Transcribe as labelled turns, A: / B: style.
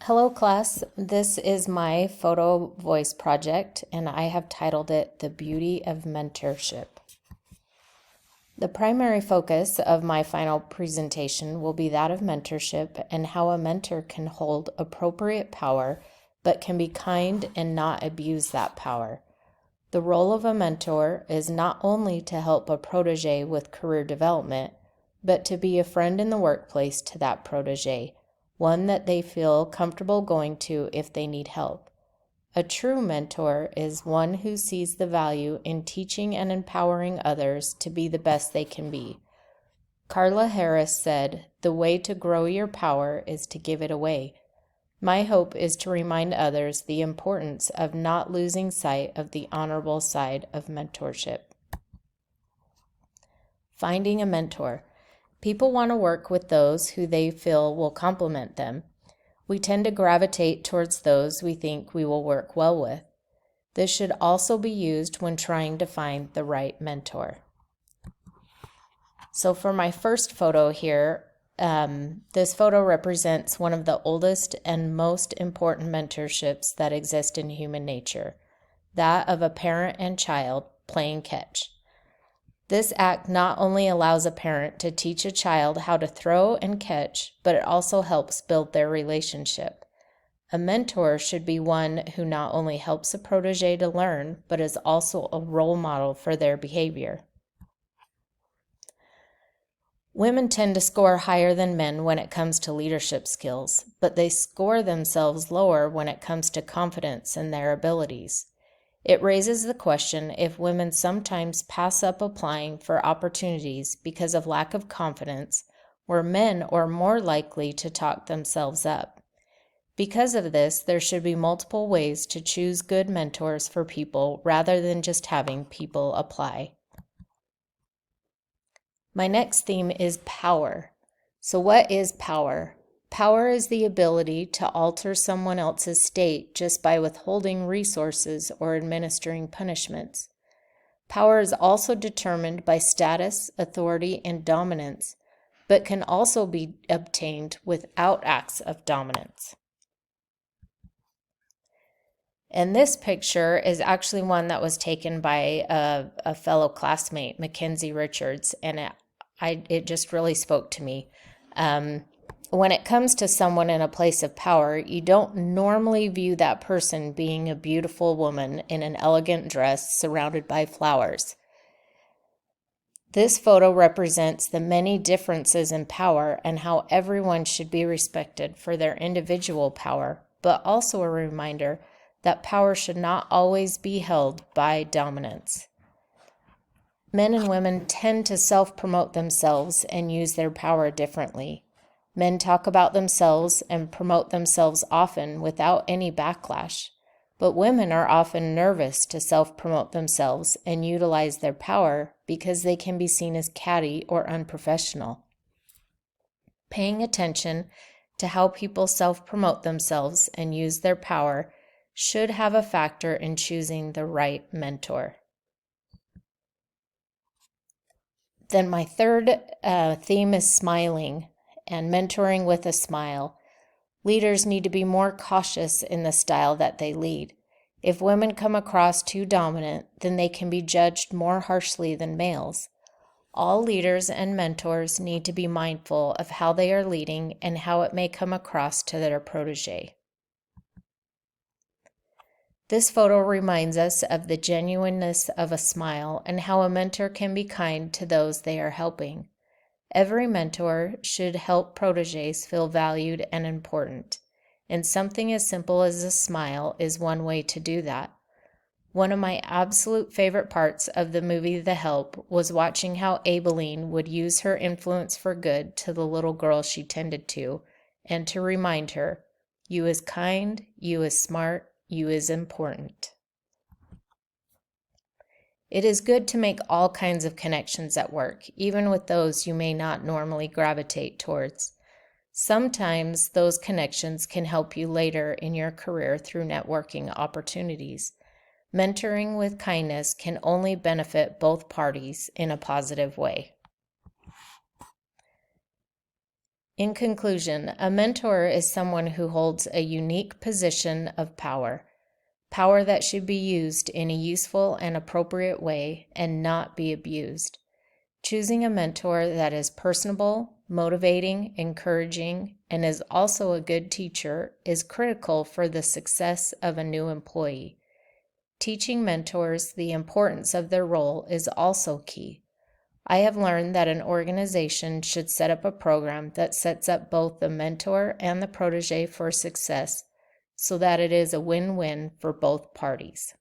A: Hello class, this is my PhotoVoice project and I have titled it The Beauty of Mentorship. The primary focus of my final presentation will be that of mentorship and how a mentor can hold appropriate power but can be kind and not abuse that power. The role of a mentor is not only to help a protege with career development, but to be a friend in the workplace to that protege, one that they feel comfortable going to if they need help. A true mentor is one who sees the value in teaching and empowering others to be the best they can be. Carla Harris said, "The way to grow your power is to give it away." My hope is to remind others the importance of not losing sight of the honorable side of mentorship. Finding a mentor. People want to work with those who they feel will complement them. We tend to gravitate towards those we think we will work well with. This should also be used when trying to find the right mentor. So for my first photo here, this photo represents one of the oldest and most important mentorships that exist in human nature, that of a parent and child playing catch. This act not only allows a parent to teach a child how to throw and catch, but it also helps build their relationship. A mentor should be one who not only helps a protege to learn, but is also a role model for their behavior. Women tend to score higher than men when it comes to leadership skills, but they score themselves lower when it comes to confidence in their abilities. It raises the question if women sometimes pass up applying for opportunities because of lack of confidence, where men are more likely to talk themselves up. Because of this, there should be multiple ways to choose good mentors for people rather than just having people apply. My next theme is power. So what is power? Power is the ability to alter someone else's state just by withholding resources or administering punishments. Power is also determined by status, authority, and dominance, but can also be obtained without acts of dominance. And this picture is actually one that was taken by a fellow classmate, Mackenzie Richards, and it just really spoke to me. When it comes to someone in a place of power, you don't normally view that person being a beautiful woman in an elegant dress surrounded by flowers. This photo represents the many differences in power and how everyone should be respected for their individual power, but also a reminder that power should not always be held by dominance. Men and women tend to self-promote themselves and use their power differently. Men talk about themselves and promote themselves often without any backlash, but women are often nervous to self-promote themselves and utilize their power because they can be seen as catty or unprofessional. Paying attention to how people self-promote themselves and use their power should have a factor in choosing the right mentor. Then my third theme is smiling and mentoring with a smile. Leaders need to be more cautious in the style that they lead. If women come across too dominant, then they can be judged more harshly than males. All leaders and mentors need to be mindful of how they are leading and how it may come across to their protege. This photo reminds us of the genuineness of a smile and how a mentor can be kind to those they are helping. Every mentor should help proteges feel valued and important, and something as simple as a smile is one way to do that. One of my absolute favorite parts of the movie The Help was watching how Abeline would use her influence for good to the little girl she tended to, and to remind her, "You is kind, you is smart, you is important." It is good to make all kinds of connections at work, even with those you may not normally gravitate towards. Sometimes those connections can help you later in your career through networking opportunities. Mentoring with kindness can only benefit both parties in a positive way. In conclusion, a mentor is someone who holds a unique position of power, power that should be used in a useful and appropriate way and not be abused. Choosing a mentor that is personable, motivating, encouraging, and is also a good teacher is critical for the success of a new employee. Teaching mentors the importance of their role is also key. I have learned that an organization should set up a program that sets up both the mentor and the protege for success so that it is a win-win for both parties.